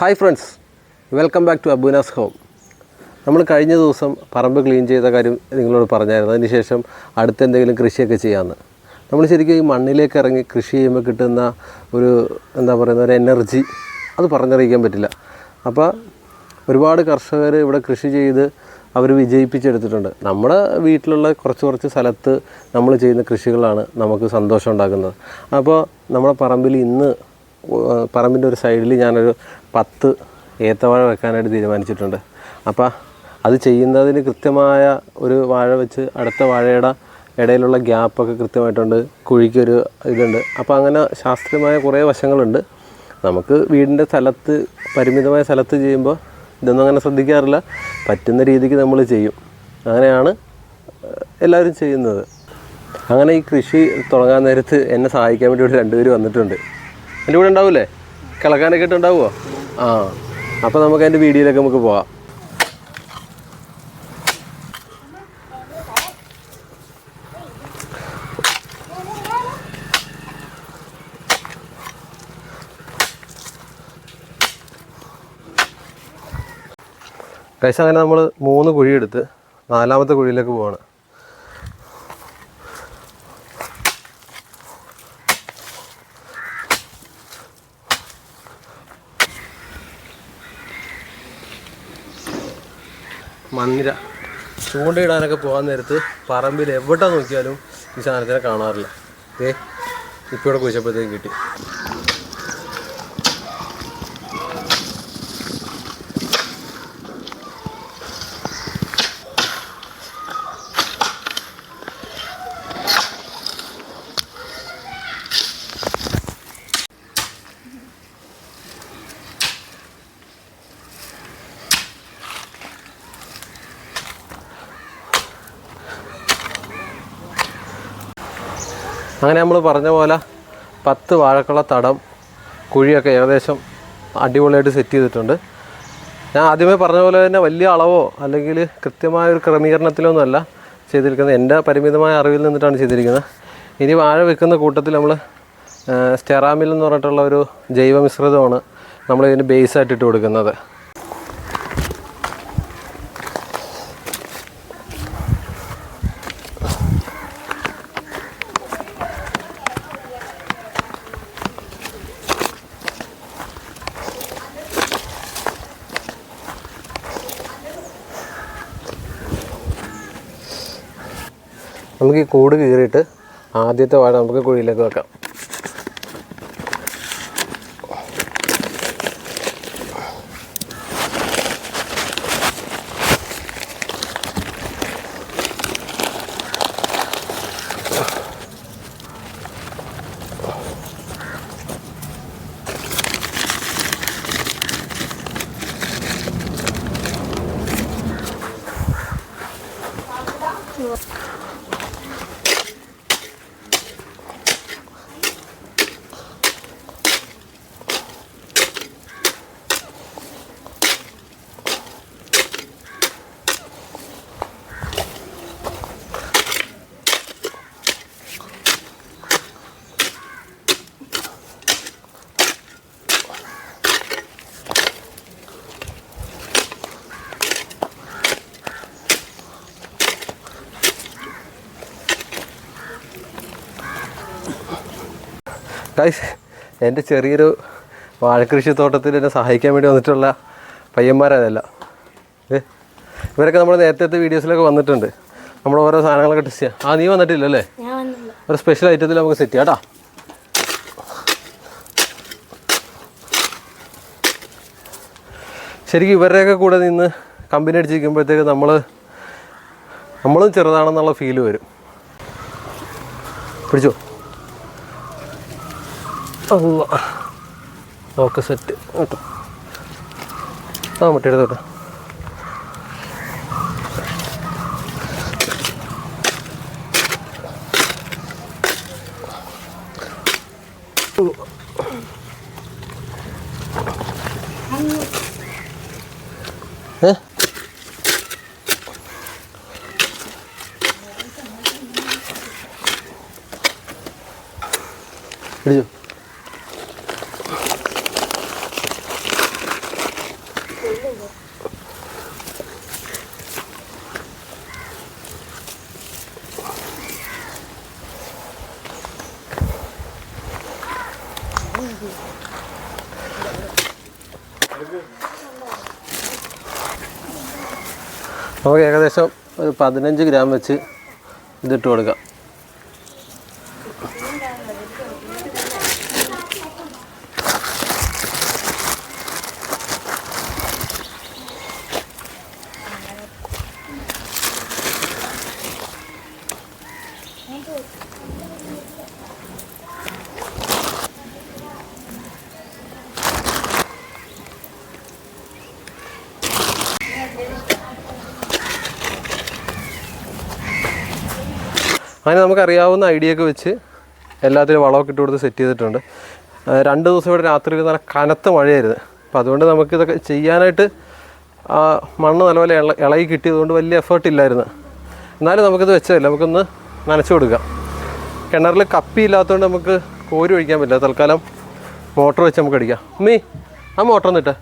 Hi friends, welcome back to Abunas home. നമ്മൾ കഴിഞ്ഞ ദിവസം പറമ്പ് ക്ലീൻ ചെയ്ത കാര്യം നിങ്ങളോട് പറഞ്ഞായിരുന്നു. അതിന് ശേഷം അടുത്ത എന്തെങ്കിലും കൃഷിയൊക്കെ ചെയ്യാമെന്ന്. നമ്മൾ ശരിക്കും ഈ മണ്ണിലേക്ക് ഇറങ്ങി കൃഷി ചെയ്യുമ്പോൾ കിട്ടുന്ന ഒരു ഒരു എനർജി അത് പറഞ്ഞറിയിക്കാൻ പറ്റില്ല. അപ്പോൾ ഒരുപാട് കർഷകർ ഇവിടെ കൃഷി ചെയ്ത് അവർ വിജയിപ്പിച്ചെടുത്തിട്ടുണ്ട്. നമ്മുടെ വീട്ടിലുള്ള കുറച്ച് സ്ഥലത്ത് നമ്മൾ ചെയ്യുന്ന കൃഷികളാണ് നമുക്ക് സന്തോഷം ഉണ്ടാക്കുന്നത്. അപ്പോൾ നമ്മുടെ പറമ്പിൽ ഇന്ന് പറമ്പിൻ്റെ ഒരു സൈഡിൽ ഞാനൊരു 10 ഏത്തവാഴ വെക്കാനായിട്ട് തീരുമാനിച്ചിട്ടുണ്ട്. അപ്പോൾ അത് ചെയ്യുന്നതിന് കൃത്യമായ ഒരു വാഴ വെച്ച് അടുത്ത വാഴയുടെ ഇടയിലുള്ള ഗ്യാപ്പൊക്കെ കൃത്യമായിട്ടുണ്ട്, കുഴിക്കൊരു ഇതുണ്ട്. അപ്പോൾ അങ്ങനെ ശാസ്ത്രീയമായ കുറേ വശങ്ങളുണ്ട്. നമുക്ക് വീടിൻ്റെ സ്ഥലത്ത് പരിമിതമായ സ്ഥലത്ത് ചെയ്യുമ്പോൾ ഇതൊന്നും അങ്ങനെ ശ്രദ്ധിക്കാറില്ല. പറ്റുന്ന രീതിക്ക് നമ്മൾ ചെയ്യും. അങ്ങനെയാണ് എല്ലാവരും ചെയ്യുന്നത്. അങ്ങനെ ഈ കൃഷി തുടങ്ങാൻ നേരത്ത് എന്നെ സഹായിക്കാൻ വേണ്ടി ഇവിടെ 2 പേര് വന്നിട്ടുണ്ട്. എൻ്റെ കൂടെ ഉണ്ടാവില്ലേ? കിളക്കാനൊക്കെ ഇട്ട് ഉണ്ടാവുമോ? അപ്പോൾ നമുക്ക് അതിൻ്റെ വീഡിയോയിലൊക്കെ നമുക്ക് പോകാം. കൈസ് അങ്ങനെ നമ്മൾ 3 കുഴിയെടുത്ത് 4ാമത്തെ കുഴിയിലേക്ക് പോവാണ്. മണ്ണിര ചൂണ്ടയിടാനൊക്കെ പോകാൻ നേരത്ത് പറമ്പിൽ എവിടെ നോക്കിയാലും ഈ സാധനത്തിനെ കാണാറില്ല. ഇപ്പോൾ ഇവിടെ കുഴിച്ചപ്പോഴത്തേക്കും കിട്ടി. അങ്ങനെ നമ്മൾ പറഞ്ഞ പോലെ 10 വാഴക്കുള്ള തടം കുഴിയൊക്കെ ഏകദേശം അടിപൊളിയായിട്ട് സെറ്റ് ചെയ്തിട്ടുണ്ട്. ഞാൻ ആദ്യമേ പറഞ്ഞ പോലെ തന്നെ വലിയ അളവോ അല്ലെങ്കിൽ കൃത്യമായ ഒരു ക്രമീകരണത്തിലൊന്നും അല്ല ചെയ്തിരിക്കുന്നത്. എൻ്റെ പരിമിതമായ അറിവിൽ നിന്നിട്ടാണ് ചെയ്തിരിക്കുന്നത്. ഇനി വാഴ വെക്കുന്ന കൂട്ടത്തിൽ നമ്മൾ സ്റ്റെറാമിൽ എന്ന് പറഞ്ഞിട്ടുള്ള ഒരു ജൈവ മിശ്രിതമാണ് നമ്മളിതിന് ബേസായിട്ട് ഇട്ട് കൊടുക്കുന്നത്. നമുക്ക് ഈ കൂട് കീറിയിട്ട് ആദ്യത്തെ വാഴ നമുക്ക് കുഴിയിലേക്ക് വെക്കാം. ഗൈസ്, എൻ്റെ ചെറിയൊരു വാഴക്കൃഷി തോട്ടത്തിൽ എന്നെ സഹായിക്കാൻ വേണ്ടി വന്നിട്ടുള്ള പയ്യന്മാരതല്ല. ഇവരൊക്കെ നമ്മൾ നേരത്തെ വീഡിയോസിലൊക്കെ വന്നിട്ടുണ്ട്. നമ്മൾ ഓരോ സാധനങ്ങളൊക്കെ ടെസ്റ്റ് ചെയ്യാം. നീ വന്നിട്ടില്ലല്ലേ? ഒരു സ്പെഷ്യൽ ഐറ്റത്തിൽ നമുക്ക് സെറ്റ് ചെയ്യാം കേട്ടോ. ശരിക്കും ഇവരുടെയൊക്കെ കൂടെ നിന്ന് കമ്പനി അടിച്ചിരിക്കുമ്പോഴത്തേക്ക് നമ്മളും ചെറുതാണെന്നുള്ള ഫീല് വരും. പിടിച്ചോ? ഓക്കെ, സെറ്റ് കേട്ടോ. മുട്ടയെടുത്തോട്ടെ. പിടിച്ചോ? നമുക്ക് ഏകദേശം ഒരു 15 ഗ്രാം വെച്ച് ഇതിട്ട് കൊടുക്കാം. അങ്ങനെ നമുക്കറിയാവുന്ന ഐഡിയ ഒക്കെ വെച്ച് എല്ലാത്തിനും വളമൊക്കെ ഇട്ട് കൊടുത്ത് സെറ്റ് ചെയ്തിട്ടുണ്ട്. 2 ദിവസം ഇവിടെ രാത്രി നല്ല കനത്ത മഴയായിരുന്നു. അപ്പോൾ അതുകൊണ്ട് നമുക്കിതൊക്കെ ചെയ്യാനായിട്ട് മണ്ണ് നല്ലപോലെ ഇളകി കിട്ടിയതുകൊണ്ട് വലിയ എഫേർട്ട് ഇല്ലായിരുന്നു. എന്നാലും നമുക്കിത് വെച്ചതല്ല, നമുക്കൊന്ന് നനച്ചു കൊടുക്കാം. കിണറിൽ കപ്പി ഇല്ലാത്തതുകൊണ്ട് നമുക്ക് കോരി ഒഴിക്കാൻ പറ്റില്ല. തൽക്കാലം മോട്ടർ വെച്ച് നമുക്ക് അടിക്കാം. ഉമ്മി, ആ മോട്ടർ ഒന്നിട്ട്.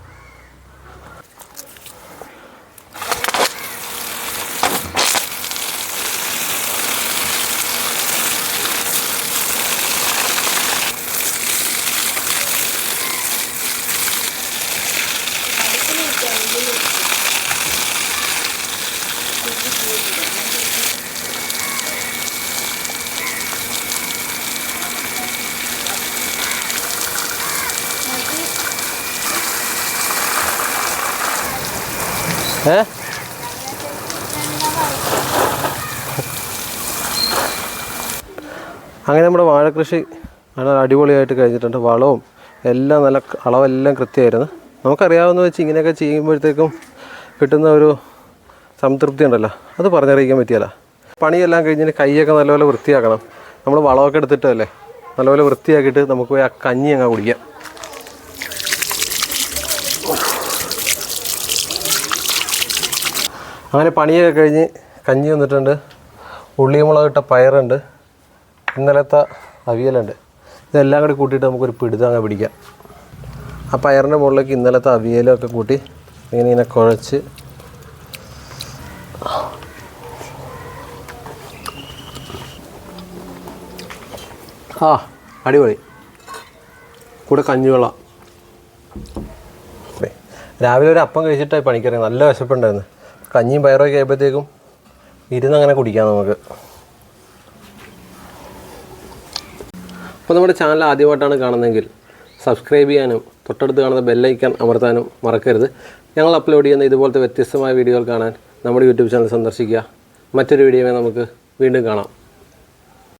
അങ്ങനെ നമ്മുടെ വാഴക്കൃഷി നല്ല അടിപൊളിയായിട്ട് കഴിഞ്ഞിട്ടുണ്ട്. വളവും എല്ലാം നല്ല അളവെല്ലാം കൃത്യമായിരുന്നു. നമുക്കറിയാവുന്ന വെച്ച് ഇങ്ങനെയൊക്കെ ചെയ്യുമ്പോഴത്തേക്കും കിട്ടുന്ന ഒരു സംതൃപ്തി ഉണ്ടല്ലോ, അത് പറഞ്ഞറിയിക്കാൻ പറ്റിയല്ല. പണിയെല്ലാം കഴിഞ്ഞിട്ട് കൈയൊക്കെ നല്ലപോലെ വൃത്തിയാക്കണം. നമ്മൾ വളമൊക്കെ എടുത്തിട്ടല്ലേ നല്ലപോലെ വൃത്തിയാക്കിയിട്ട് നമുക്ക് പോയി ആ കഞ്ഞി അങ്ങ് കുടിക്കാം. അങ്ങനെ പണിയൊക്കെ കഴിഞ്ഞ് കഞ്ഞി വന്നിട്ടുണ്ട്. ഉള്ളിമുളകിട്ട പയറുണ്ട്, ഇന്നലത്തെ അവിയലുണ്ട്. ഇതെല്ലാം കൂടി കൂട്ടിയിട്ട് നമുക്കൊരു പിടുത്തം അങ്ങ് പിടിക്കാം. ആ പയറിൻ്റെ മുകളിലേക്ക് ഇന്നലത്തെ അവിയലൊക്കെ കൂട്ടി ഇങ്ങനെ കുഴച്ച് അടിപൊളി. കൂടെ കഞ്ഞിവെള്ളം. രാവിലെ ഒരു അപ്പം കഴിച്ചിട്ടായി പണിക്കറിയാം. നല്ല വിശപ്പുണ്ടായിരുന്നു. കഞ്ഞിയും പയറൊക്കെ ആയപ്പോഴത്തേക്കും ഇരുന്നങ്ങനെ കുടിക്കാം നമുക്ക്. അപ്പോൾ നമ്മുടെ ചാനൽ ആദ്യമായിട്ടാണ് കാണുന്നതെങ്കിൽ സബ്സ്ക്രൈബ് ചെയ്യാനും തൊട്ടടുത്ത് കാണുന്ന ബെല്ലൈക്കൺ അമർത്താനും മറക്കരുത്. ഞങ്ങൾ അപ്ലോഡ് ചെയ്യുന്ന ഇതുപോലത്തെ വ്യത്യസ്തമായ വീഡിയോകൾ കാണാൻ നമ്മുടെ യൂട്യൂബ് ചാനൽ സന്ദർശിക്കുക. മറ്റൊരു വീഡിയോയിൽ നമുക്ക് വീണ്ടും കാണാം.